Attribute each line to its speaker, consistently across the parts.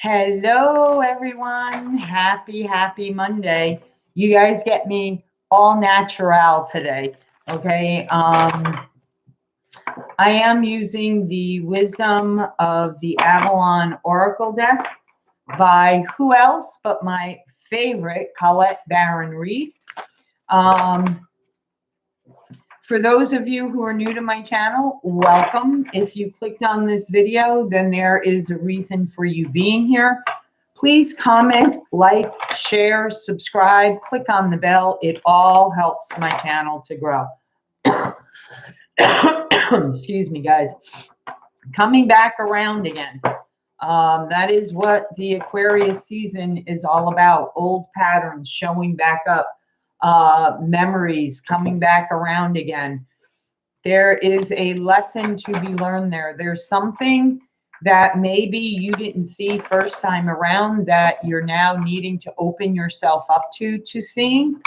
Speaker 1: Hello, everyone. Happy Monday. You guys get me all natural today. Okay. I am using the Wisdom of the Avalon Oracle deck by who else but my favorite, Colette Baron Reed. For those of you who are new to my channel, welcome. If you clicked on this video, then there is a reason for you being here. Please comment, like, share, subscribe, click on the bell. It all helps my channel to grow. Excuse me, guys. Coming back around again. That is what the Aquarius season is all about. Old patterns showing back up. Memories coming back around again. There is a lesson to be learned there. There's something that maybe you didn't see first time around that you're now needing to open yourself up to seeing.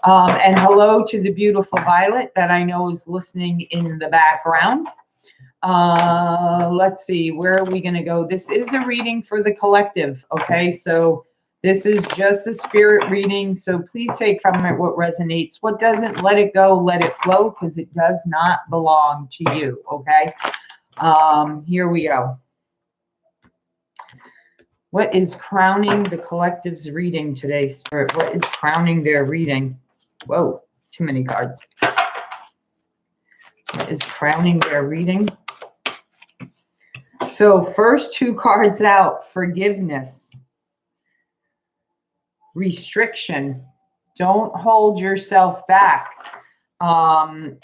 Speaker 1: And hello to the beautiful Violet that I know is listening in the background. Let's see, where are we going to go? This is a reading for the collective. Okay, so this is just a spirit reading, so please take from it what resonates. What doesn't, let it go, let it flow, because it does not belong to you, okay? Here we go. What is crowning the collective's reading today, Spirit? What is crowning their reading? Whoa, too many cards. What is crowning their reading? So first two cards out, forgiveness. Restriction. Don't hold yourself back.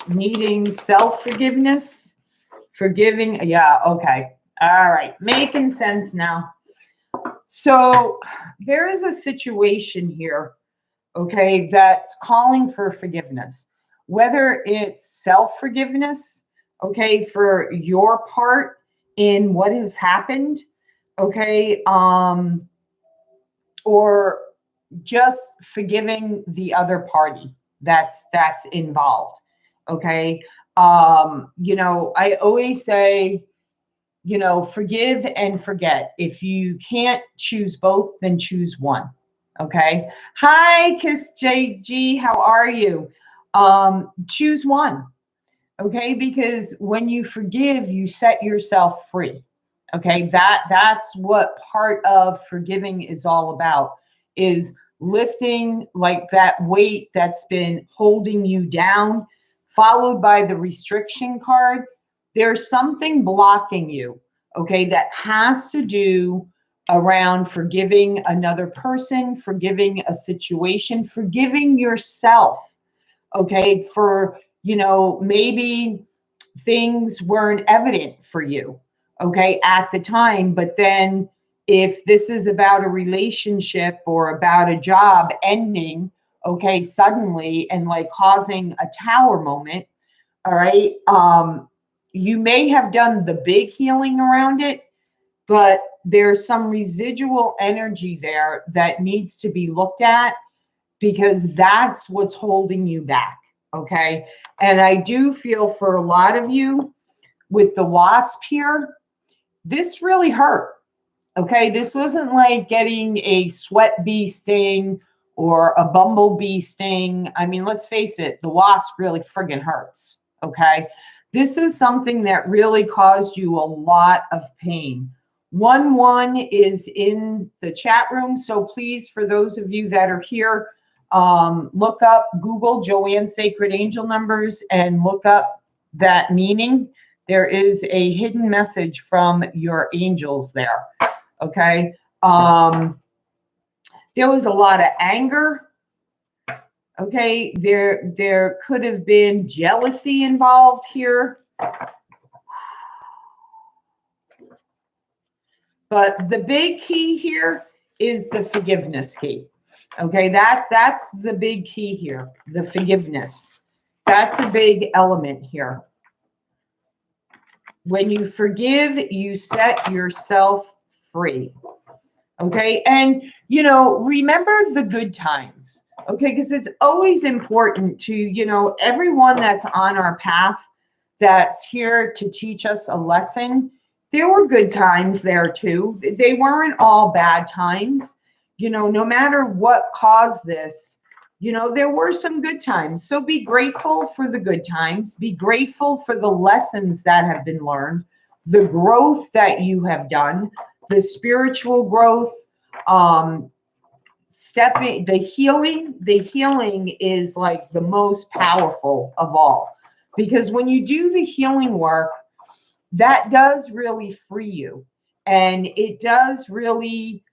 Speaker 1: Needing self-forgiveness. Forgiving. Yeah, okay. All right. Making sense now. So there is a situation here, okay, that's calling for forgiveness. Whether it's self-forgiveness, okay, for your part in what has happened, okay, or just forgiving the other party that's involved. Okay. You know, I always say, you know, forgive and forget. If you can't choose both, then choose one. Okay. Hi, Kiss JG. How are you? Choose one. Okay. Because when you forgive, you set yourself free. Okay. That's what part of forgiving is all about, is lifting like that weight that's been holding you down, followed by the restriction card. There's something blocking you, okay, that has to do around forgiving another person, forgiving a situation, forgiving yourself, okay, for, you know, maybe things weren't evident for you, okay, at the time, but then if this is about a relationship or about a job ending, okay, suddenly and like causing a tower moment, all right, you may have done the big healing around it, but there's some residual energy there that needs to be looked at, because that's what's holding you back, okay? And I do feel for a lot of you with the wasp here, this really hurt. Okay, this wasn't like getting a sweat bee sting or a bumblebee sting. I mean, let's face it, the wasp really friggin' hurts. Okay, this is something that really caused you a lot of pain. 1-1 is in the chat room, so please, for those of you that are here, look up, Google Joanne Sacred Angel Numbers and look up that meaning. There is a hidden message from your angels there. Okay. There was a lot of anger. Okay. There could have been jealousy involved here. But the big key here is the forgiveness key. Okay. That's the big key here. The forgiveness. That's a big element here. When you forgive, you set yourself free. Okay. And, you know, remember the good times. Okay. Because it's always important to, you know, everyone that's on our path that's here to teach us a lesson there were good times there too. They weren't all bad times. You know, no matter what caused this, you know, there were some good times. So be grateful for the good times. Be grateful for the lessons that have been learned, the growth that you have done, the spiritual growth, stepping, the healing is like the most powerful of all. Because when you do the healing work, that does really free you. And it does really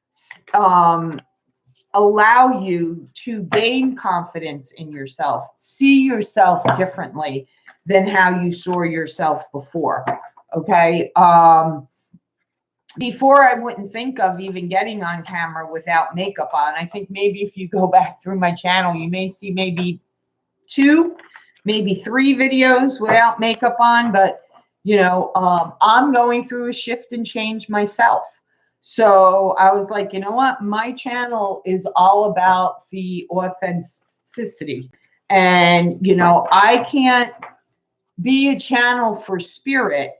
Speaker 1: allow you to gain confidence in yourself, see yourself differently than how you saw yourself before. Okay. Before, I wouldn't think of even getting on camera without makeup on. I think maybe if you go back through my channel, you may see maybe 2, maybe 3 videos without makeup on, but you know, I'm going through a shift and change myself. So I was like, you know what? My channel is all about the authenticity. And, you know, I can't be a channel for spirit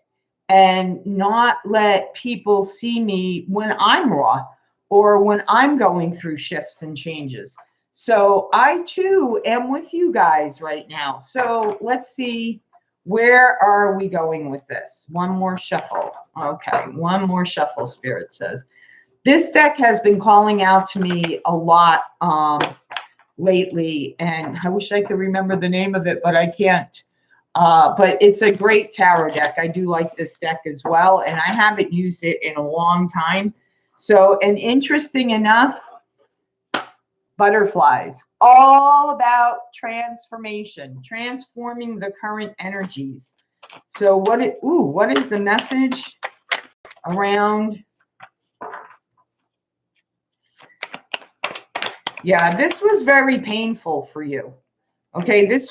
Speaker 1: and not let people see me when I'm raw or when I'm going through shifts and changes. So I too am with you guys right now. So let's see, where are we going with this? One more shuffle. Okay, one more shuffle, Spirit says. This deck has been calling out to me a lot lately, and I wish I could remember the name of it, but I can't. But it's a great tarot deck. I do like this deck as well, and I haven't used it in a long time. So, and interesting enough, butterflies, all about transformation, transforming the current energies. So what is the message around? Yeah, this was very painful for you. Okay, this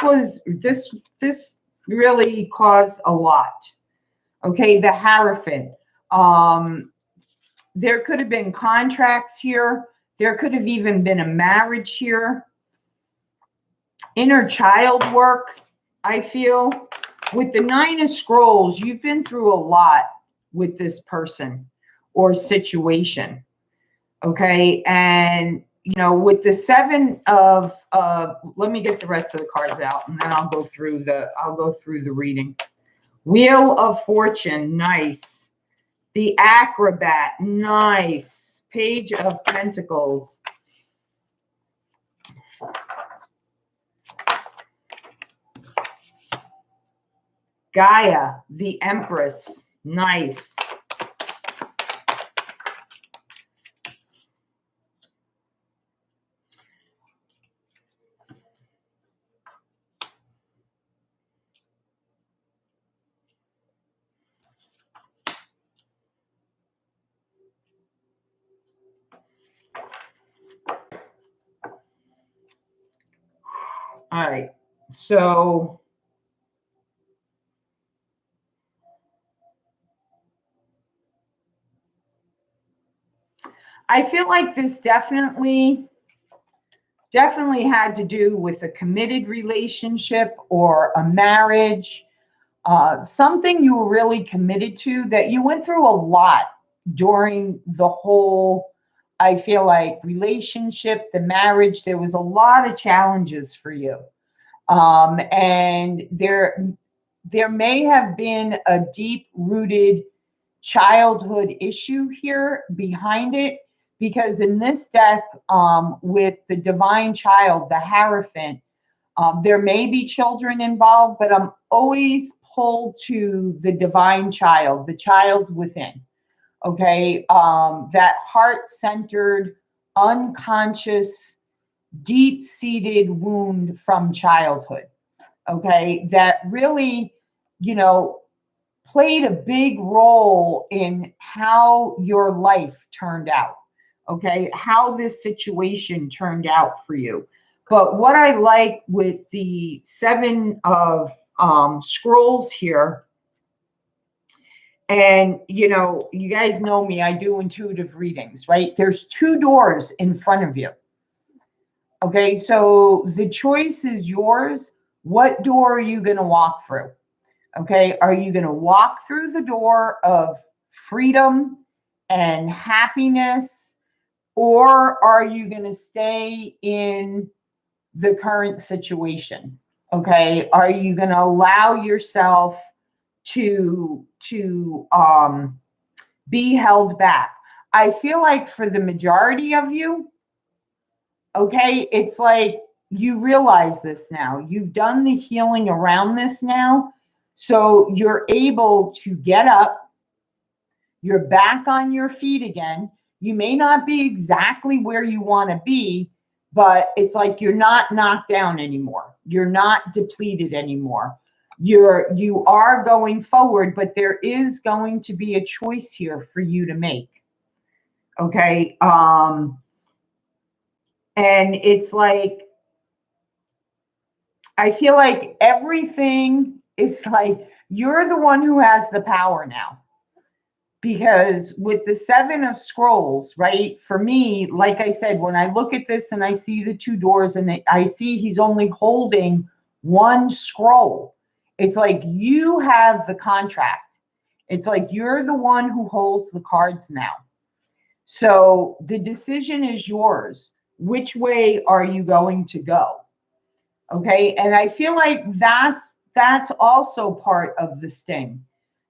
Speaker 1: really caused a lot. Okay, the Hierophant. There could have been contracts here. There could have even been a marriage here. Inner child work, I feel. With the 9 of Scrolls, you've been through a lot with this person or situation. Okay, and you know, with the 7 of let me get the rest of the cards out, and then I'll go through the reading. Wheel of Fortune, nice. The Acrobat, nice. Page of Pentacles. Gaia, the Empress, nice. All right, so I feel like this definitely had to do with a committed relationship or a marriage, something you were really committed to, that you went through a lot during the whole, I feel like, relationship, the marriage. There was a lot of challenges for you. And there may have been a deep-rooted childhood issue here behind it, because in this deck, with the divine child, the Hierophant, there may be children involved, but I'm always pulled to the divine child, the child within. Okay, that heart-centered, unconscious, deep-seated wound from childhood. Okay, that really, you know, played a big role in how your life turned out. Okay, how this situation turned out for you. But what I like with the 7 of Scrolls here, and you know, you guys know me, I do intuitive readings, right? There's 2 doors in front of you. Okay, so the choice is yours. What door are you going to walk through? Okay, are you going to walk through the door of freedom and happiness, or are you going to stay in the current situation? Okay. Are you going to allow yourself to be held back? I feel like for the majority of you, okay, it's like you realize this now. You've done the healing around this now. So you're able to get up. You're back on your feet again. You may not be exactly where you want to be, but it's like you're not knocked down anymore. You're not depleted anymore. You are going forward, but there is going to be a choice here for you to make. Okay. And it's like, I feel like everything is like you're the one who has the power now. Because with the 7 of scrolls, right? For me, like I said, when I look at this and I see the 2 doors and I see he's only holding 1 scroll, it's like you have the contract. It's like you're the one who holds the cards now. So the decision is yours. Which way are you going to go? Okay. And I feel like that's also part of the sting.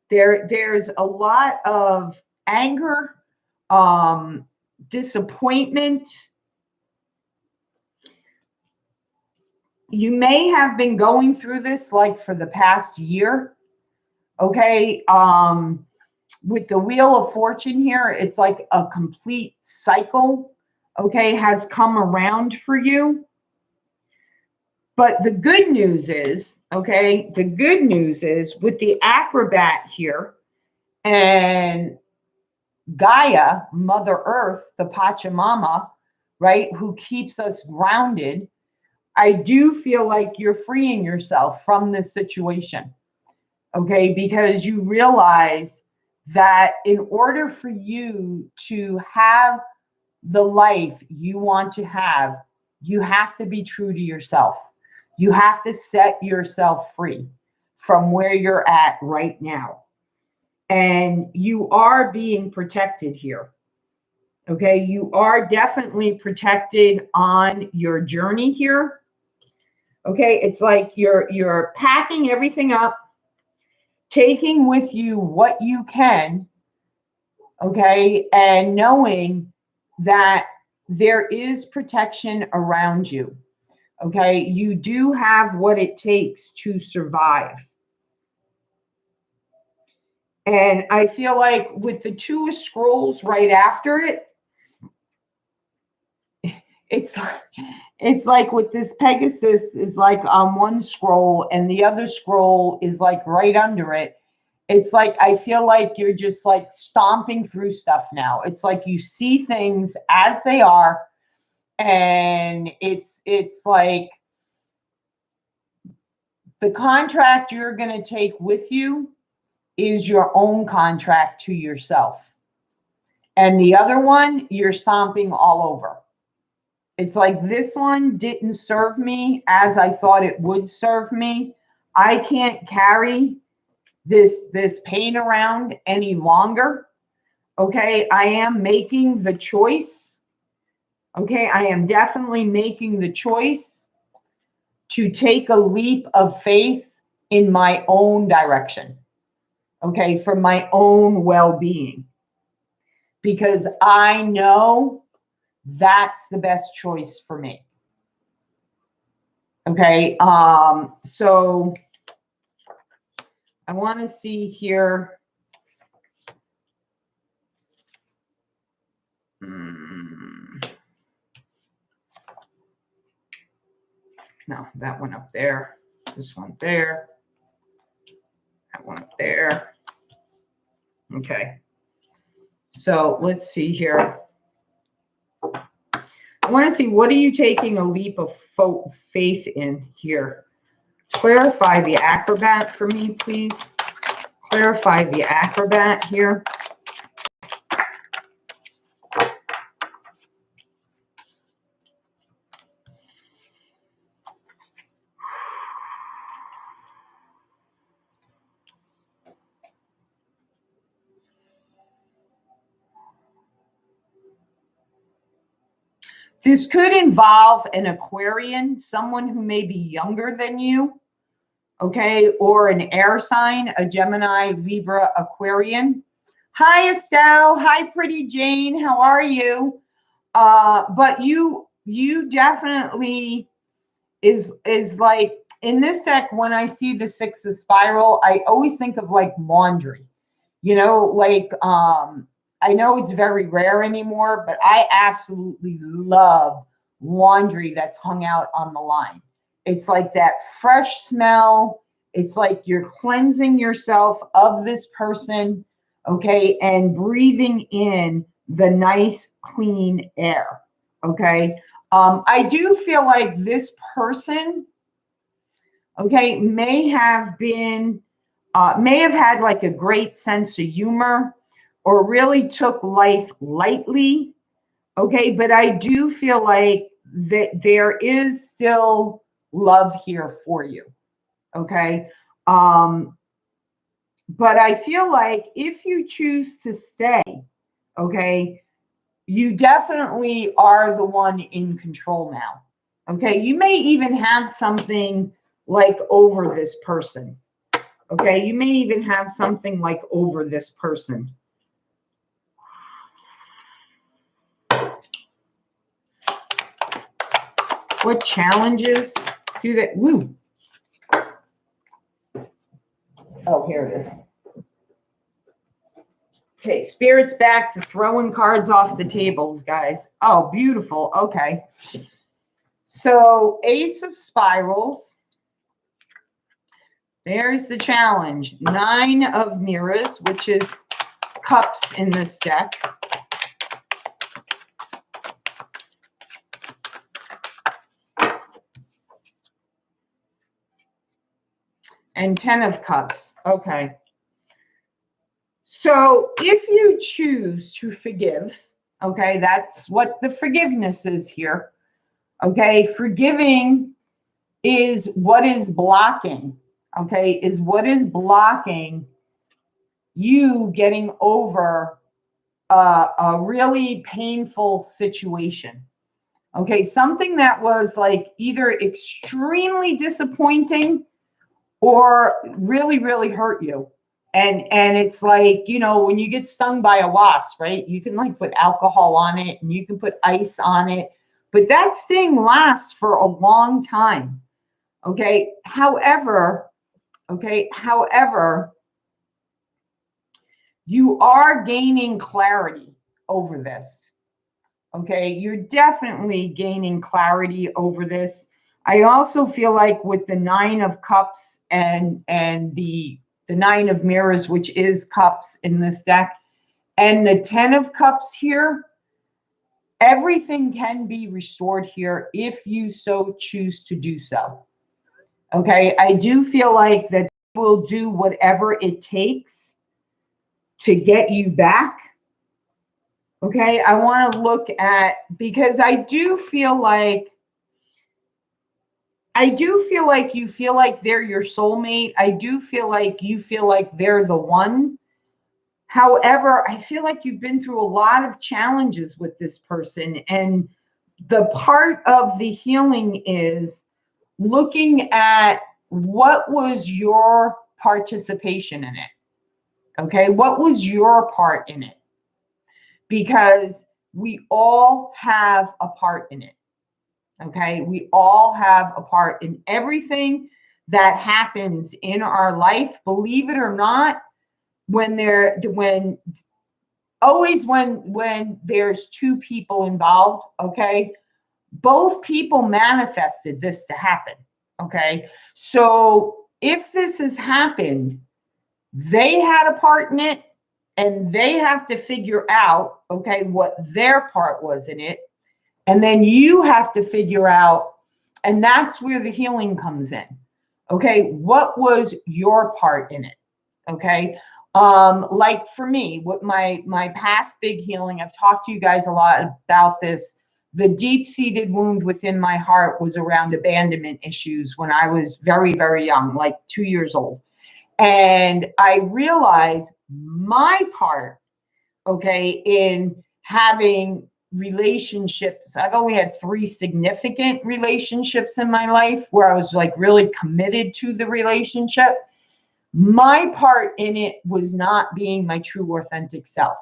Speaker 1: There's a lot of anger, disappointment. You may have been going through this like for the past year. Okay. With the Wheel of Fortune here, it's like a complete cycle, okay, has come around for you. But the good news is, okay, the good news is with the Acrobat here and Gaia, Mother Earth, the Pachamama, right, who keeps us grounded, I do feel like you're freeing yourself from this situation, okay, because you realize that in order for you to have the life you want to have, you have to be true to yourself. You have to set yourself free from where you're at right now. And you are being protected here. Okay, you are definitely protected on your journey here. Okay, it's like you're packing everything up, taking with you what you can, okay, and knowing that there is protection around you. Okay, you do have what it takes to survive. And I feel like with the 2 of scrolls right after it, it's like with this Pegasus is like on 1 scroll and the other scroll is like right under it. It's like I feel like you're just like stomping through stuff now. It's like you see things as they are, and it's like the contract you're going to take with you is your own contract to yourself. And the other one, you're stomping all over. It's like this one didn't serve me as I thought it would serve me. I can't carry this pain around any longer. Okay, I am making the choice. Okay, I am definitely making the choice to take a leap of faith in my own direction. Okay, for my own well-being. Because I know that's the best choice for me. Okay, so I want to see here. No, that one up there. This one there. That one up there. Okay. So let's see here. I want to see, what are you taking a leap of faith in here? Clarify the Acrobat for me, please. Clarify the Acrobat here. This could involve an Aquarian, someone who may be younger than you, okay, or an air sign, a Gemini, Libra, Aquarian. Hi, Estelle. Hi, pretty Jane. How are you? But you definitely is like, in this deck, when I see the Six of Spiral, I always think of like laundry, you know, like, I know it's very rare anymore, but I absolutely love laundry that's hung out on the line. It's like that fresh smell. It's like you're cleansing yourself of this person, okay, and breathing in the nice, clean air, okay? I do feel like this person, okay, may have had like a great sense of humor, or really took life lightly, okay? But I do feel like that there is still love here for you, okay? But I feel like if you choose to stay, okay, you definitely are the one in control now, okay? You may even have something like over this person, okay? You may even have something like over this person. What challenges do that? Woo. Oh, here it is. Okay, Spirit's back to throwing cards off the tables, guys. Oh, beautiful. Okay. So, Ace of Spirals. There's the challenge. 9 of Mirrors, which is cups in this deck. And 10 of Cups. Okay. So if you choose to forgive, okay, that's what the forgiveness is here. Okay. Forgiving is what is blocking, okay, is what is blocking you getting over a really painful situation. Okay. Something that was like either extremely disappointing or really, really hurt you. And it's like, you know, when you get stung by a wasp, right? You can like put alcohol on it and you can put ice on it, but that sting lasts for a long time. Okay. However, you are gaining clarity over this. Okay. You're definitely gaining clarity over this. I also feel like with the 9 of Cups and the 9 of Mirrors, which is cups in this deck, and the 10 of Cups here, everything can be restored here if you so choose to do so. Okay, I do feel like that will do whatever it takes to get you back. Okay, I want to look at, because I do feel like you feel like they're your soulmate. I do feel like you feel like they're the one. However, I feel like you've been through a lot of challenges with this person. And the part of the healing is looking at what was your participation in it. Okay, what was your part in it? Because we all have a part in it. Okay, we all have a part in everything that happens in our life. Believe it or not, when there's 2 people involved, okay, both people manifested this to happen. Okay, so if this has happened, they had a part in it, and they have to figure out, okay, what their part was in it. And then you have to figure out, and that's where the healing comes in. Okay, what was your part in it? Okay, like for me, with my past big healing, I've talked to you guys a lot about this. The deep-seated wound within my heart was around abandonment issues when I was very, very young, like 2 years old. And I realized my part, okay, in having relationships. I've only had 3 significant relationships in my life where I was like really committed to the relationship. My part in it was not being my true authentic self,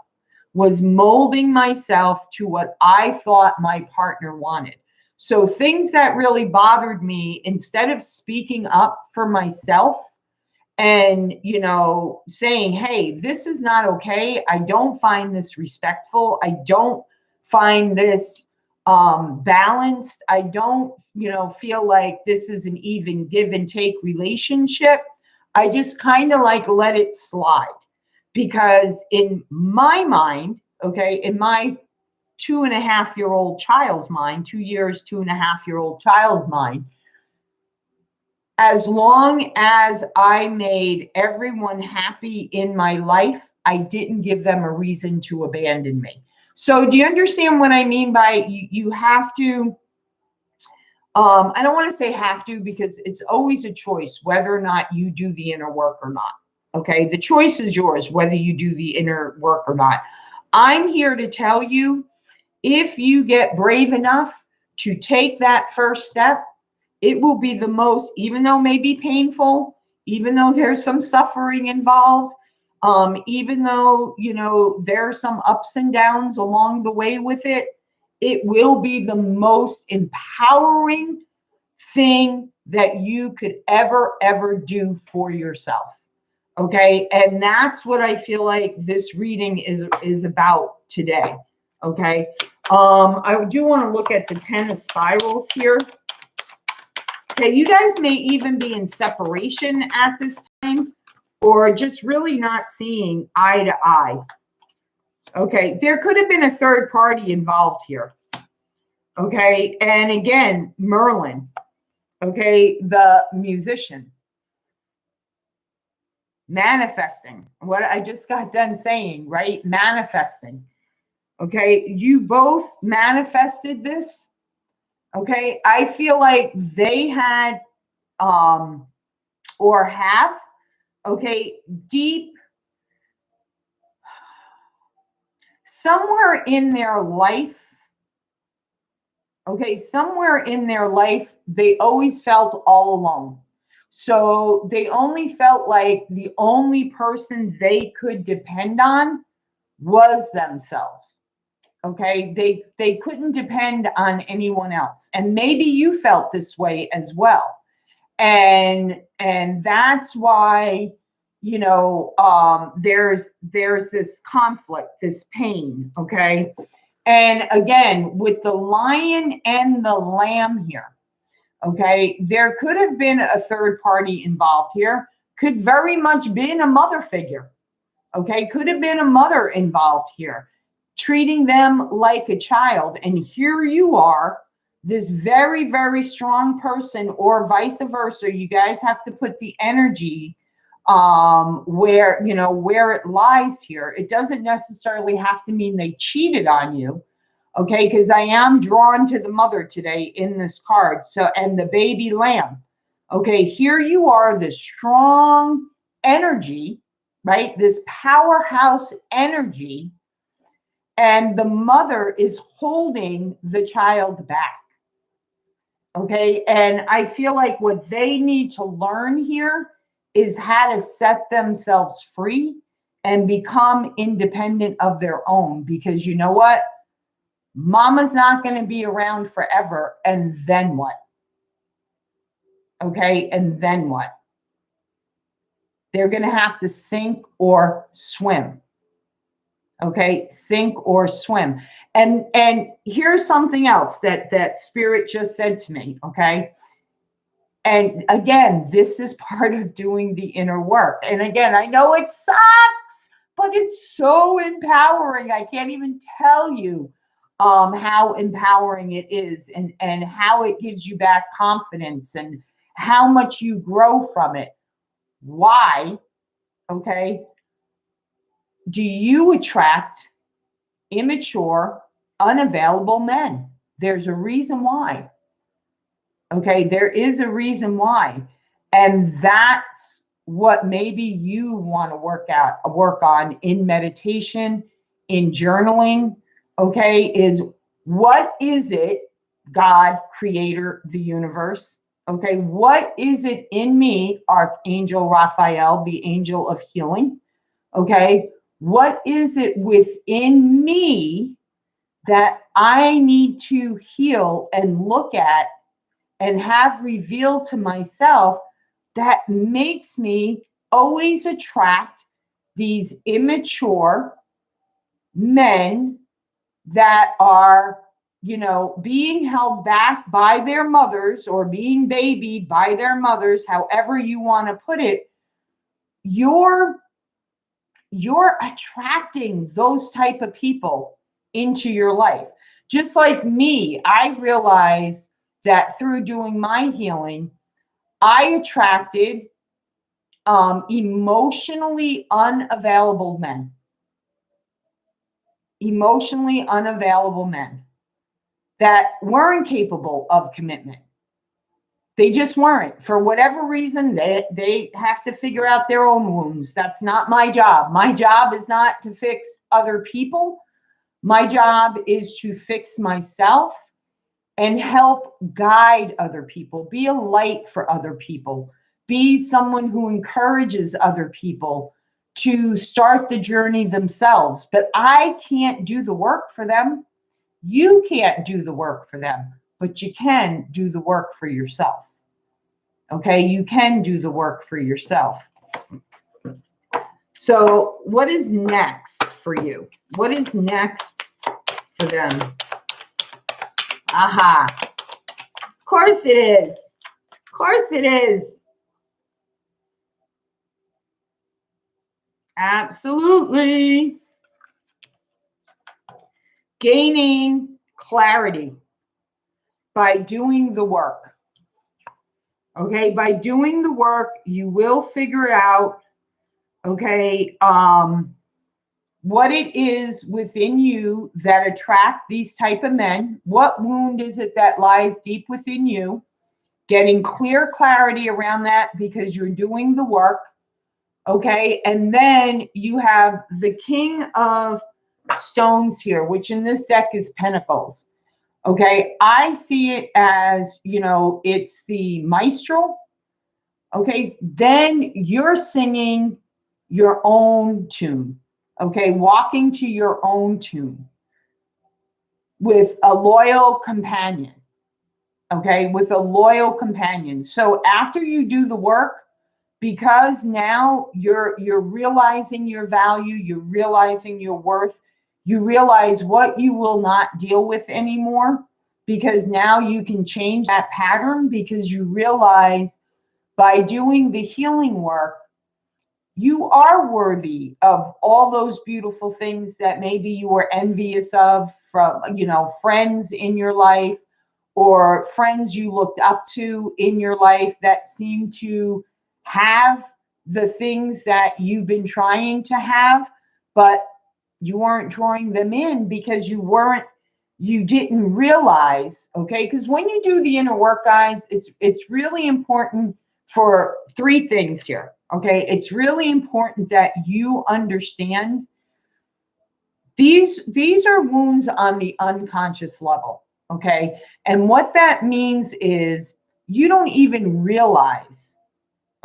Speaker 1: was molding myself to what I thought my partner wanted. So things that really bothered me, instead of speaking up for myself and, you know, saying, hey, this is not okay. I don't find this respectful. I don't find this balanced. I don't, you know, feel like this is an even give and take relationship. I just kind of like let it slide, because in my mind, okay, in my 2.5-year-old child's mind, 2 years, 2.5-year-old child's mind, as long as I made everyone happy in my life, I didn't give them a reason to abandon me. So do you understand what I mean by you have to, I don't want to say have to, because it's always a choice whether or not you do the inner work or not. Okay. The choice is yours, whether you do the inner work or not. I'm here to tell you, if you get brave enough to take that first step, it will be the most, even though it may be painful, even though there's some suffering involved, even though, you know, there are some ups and downs along the way with it, it will be the most empowering thing that you could ever do for yourself. Okay. And that's what I feel like this reading is about today. Okay. I do want to look at the 10 of spirals here. Okay, you guys may even be in separation at this time, or just really not seeing eye to eye. Okay, there could have been a third party involved here. Okay, and again, Merlin, okay, the musician, manifesting, what I just got done saying, right? Manifesting. Okay, you both manifested this. Okay, I feel like they had or have, okay, deep, somewhere in their life, okay, somewhere in their life, they always felt all alone. So they only felt like the only person they could depend on was themselves. Okay, they couldn't depend on anyone else. And maybe you felt this way as well. And that's why, you know, there's this conflict, this pain. Okay. And again, with the lion and the lamb here, okay, there could have been a third party involved here, could very much been a mother figure. Okay, could have been a mother involved here, treating them like a child. And here you are, this very strong person, or vice versa. You guys have to put the energy where, you know, where it lies here. It doesn't necessarily have to mean they cheated on you. Okay, because I am drawn to the mother today in this card. So, and the baby lamb. Okay, here you are, this strong energy, right? This powerhouse energy, and the mother is holding the child back. Okay. And I feel like what they need to learn here is how to set themselves free and become independent of their own, because you know what? Mama's not going to be around forever. And then what? Okay. And then what? They're going to have to sink or swim. Okay, sink or swim. And here's something else that Spirit just said to me. Okay. And again, this is part of doing the inner work. And again, I know it sucks, but it's so empowering. I can't even tell you how empowering it is, and how it gives you back confidence, and how much you grow from it. Why? Okay. Do you attract immature, unavailable men? There's a reason why. Okay, there is a reason why. And that's what maybe you want to work on in meditation, in journaling. Okay, is What is it, God, creator, the universe? Okay, what is it in me, Archangel Raphael, the angel of healing? Okay, what is it within me that I need to heal and look at and have revealed to myself that makes me always attract these immature men that are, being held back by their mothers or being babied by their mothers, however you want to put it. You're attracting those type of people into your life. Just like me, I realized that through doing my healing, I attracted emotionally unavailable men. Emotionally unavailable men that weren't capable of commitment. They just weren't. For whatever reason, they have to figure out their own wounds. That's not my job. My job is not to fix other people. My job is to fix myself and help guide other people, be a light for other people, be someone who encourages other people to start the journey themselves. But I can't do the work for them. You can't do the work for them, but you can do the work for yourself. Okay, you can do the work for yourself. So what is next for you? What is next for them? Aha. Of course it is. Of course it is. Absolutely. Gaining clarity by doing the work. Okay, by doing the work, you will figure out, okay, what it is within you that attract these type of men. What wound is it that lies deep within you? Getting clarity around that because you're doing the work. Okay, and then you have the King of Stones here, which in this deck is Pentacles. Okay, I see it as, it's the maestro. Okay, then you're singing your own tune. Okay, walking to your own tune with a loyal companion. Okay, with a loyal companion. So after you do the work, because now you're realizing your value, you're realizing your worth, you realize what you will not deal with anymore, because now you can change that pattern, because you realize by doing the healing work, you are worthy of all those beautiful things that maybe you were envious of from, friends in your life or friends you looked up to in your life that seem to have the things that you've been trying to have, but you weren't drawing them in because you didn't realize. Okay, because when you do the inner work, guys, it's really important for three things here. Okay, it's really important that you understand these are wounds on the unconscious level. Okay, and what that means is you don't even realize,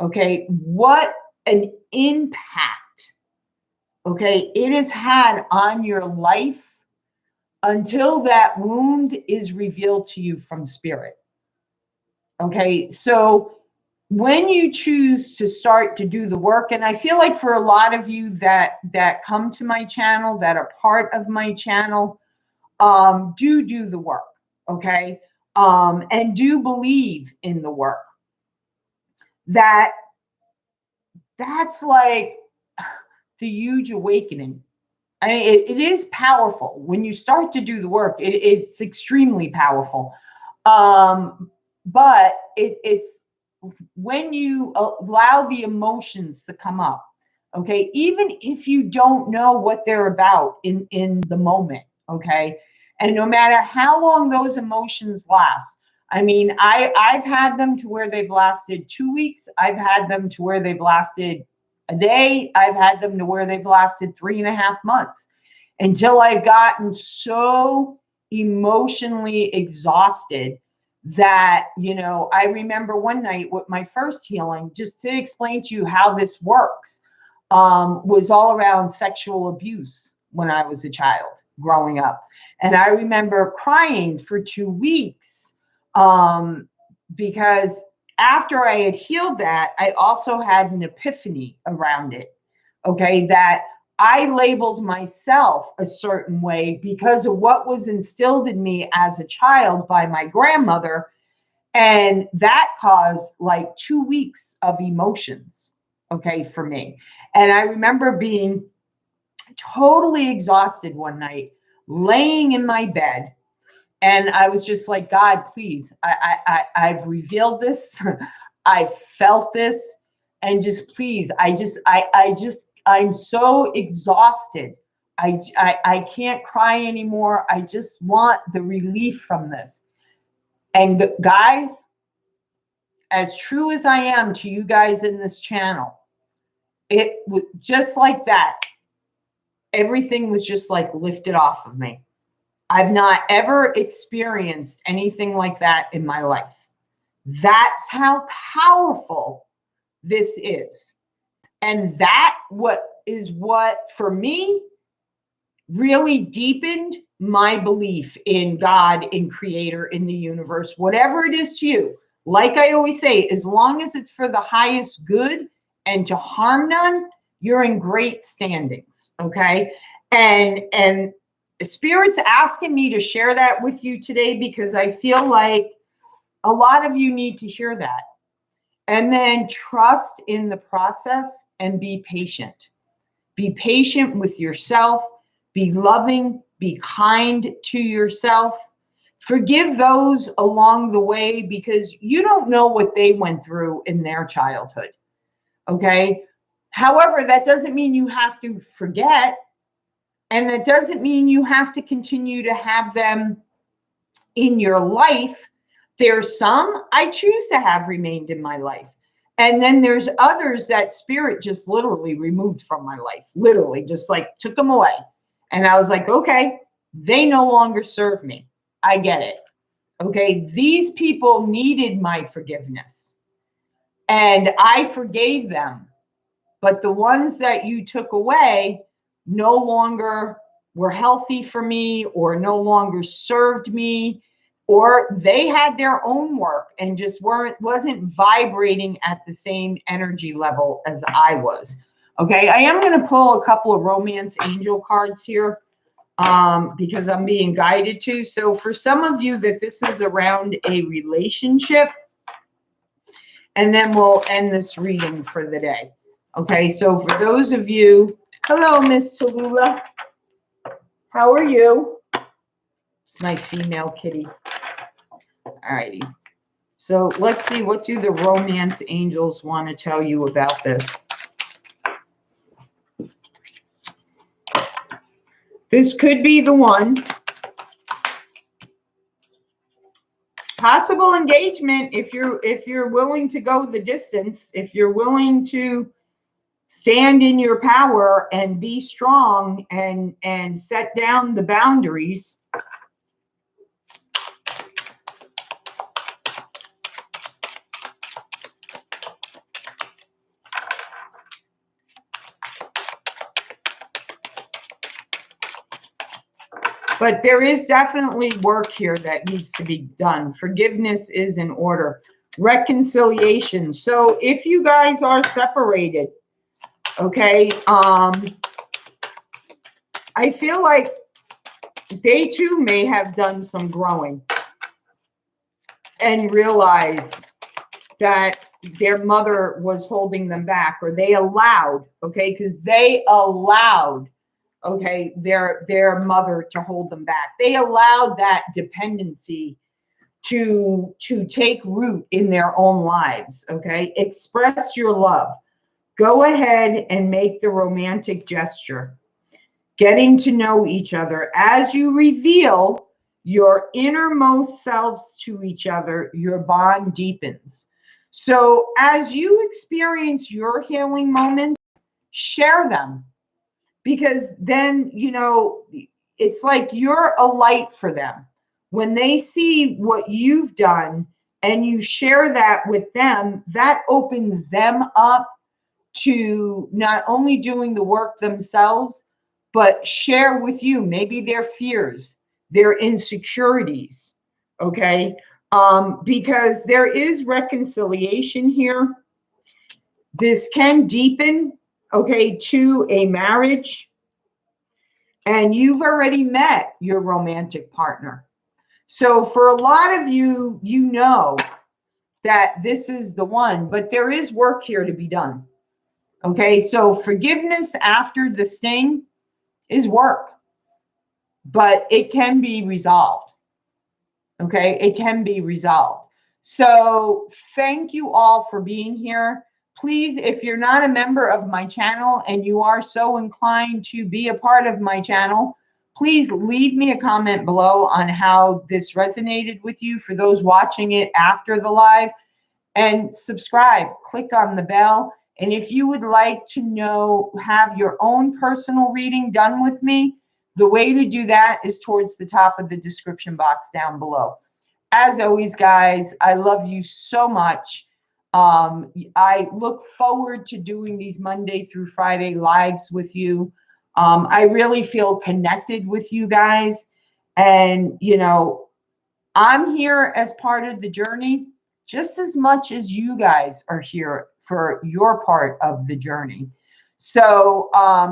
Speaker 1: okay, what an impact, okay, it has had on your life until that wound is revealed to you from spirit. Okay, so when you choose to start to do the work, and I feel like for a lot of you that come to my channel, that are part of my channel, do the work, okay, and do believe in the work. That's like the huge awakening. I mean, it is powerful when you start to do the work. It's extremely powerful, but it's when you allow the emotions to come up, okay, even if you don't know what they're about in the moment, okay, and no matter how long those emotions last. I mean, I've had them to where they've lasted 2 weeks. I've had them to where they've lasted a day. I've had them to where they've lasted 3.5 months, until I've gotten so emotionally exhausted that, you know, I remember one night with my first healing, just to explain to you how this works, was all around sexual abuse when I was a child growing up. And I remember crying for 2 weeks, because after I had healed that, I also had an epiphany around it. Okay. That I labeled myself a certain way because of what was instilled in me as a child by my grandmother. And that caused like 2 weeks of emotions, okay, for me. And I remember being totally exhausted one night, laying in my bed. And I was just like, God, please, I've revealed this. I felt this. And just please, I'm so exhausted. I can't cry anymore. I just want the relief from this. And guys, as true as I am to you guys in this channel, it was just like that. Everything was just like lifted off of me. I've not ever experienced anything like that in my life. That's how powerful this is. And that what for me really deepened my belief in God, in creator, in the universe, whatever it is to you. Like I always say, as long as it's for the highest good and to harm none, you're in great standings. Okay. And Spirit's asking me to share that with you today because I feel like a lot of you need to hear that. And then trust in the process and be patient. Be patient with yourself. Be loving. Be kind to yourself. Forgive those along the way because you don't know what they went through in their childhood. Okay. However, that doesn't mean you have to forget. And that doesn't mean you have to continue to have them in your life. There's some I choose to have remained in my life. And then there's others that Spirit just literally removed from my life. Literally just like took them away. And I was like, okay, they no longer serve me. I get it. Okay. These people needed my forgiveness. And I forgave them. But the ones that you took away no longer were healthy for me or no longer served me, or they had their own work and just wasn't vibrating at the same energy level as I was. Okay, I am going to pull a couple of romance angel cards here because I'm being guided to. So for some of you that this is around a relationship, and then we'll end this reading for the day. Okay, so for those of you, hello, Miss Tallulah. How are you? It's my female kitty. All righty. So let's see, what do the romance angels want to tell you about this? This could be the one. Possible engagement if you're willing to go the distance, if you're willing to stand in your power and be strong and set down the boundaries. But there is definitely work here that needs to be done. Forgiveness is in order. Reconciliation. So if you guys are separated, okay, I feel like they too may have done some growing and realize that their mother was holding them back, or they allowed, okay, because they allowed, okay, their mother to hold them back. They allowed that dependency to take root in their own lives, okay? Express your love. Go ahead and make the romantic gesture. Getting to know each other. As you reveal your innermost selves to each other, your bond deepens. So as you experience your healing moments, share them. Because then, you know, it's like you're a light for them. When they see what you've done and you share that with them, that opens them up to not only doing the work themselves, but share with you maybe their fears, their insecurities, okay? Because there is reconciliation here. This can deepen, okay, to a marriage, and you've already met your romantic partner. So for a lot of you, you know that this is the one, but there is work here to be done. Okay, so forgiveness after the sting is work, but it can be resolved. Okay, it can be resolved. So thank you all for being here. Please, if you're not a member of my channel and you are so inclined to be a part of my channel, please leave me a comment below on how this resonated with you for those watching it after the live, and subscribe, click on the bell. And if you would like to have your own personal reading done with me, the way to do that is towards the top of the description box down below. As always, guys, I love you so much. I look forward to doing these Monday through Friday lives with you. I really feel connected with you guys. And, you know, I'm here as part of the journey just as much as you guys are here for your part of the journey. So,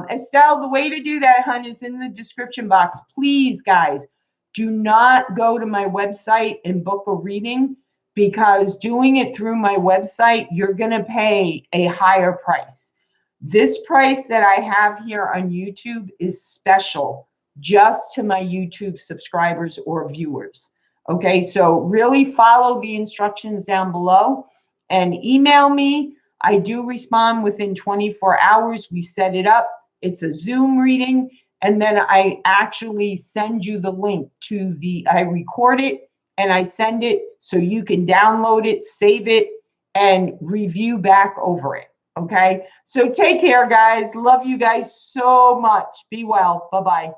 Speaker 1: Estelle, the way to do that, hun, is in the description box. Please, guys, do not go to my website and book a reading, because doing it through my website, you're going to pay a higher price. This price that I have here on YouTube is special just to my YouTube subscribers or viewers. Okay, so really follow the instructions down below and email me. I do respond within 24 hours. We set it up. It's a Zoom reading. And then I actually send you the link to I record it and I send it so you can download it, save it, and review back over it. Okay, so take care, guys. Love you guys so much. Be well. Bye-bye.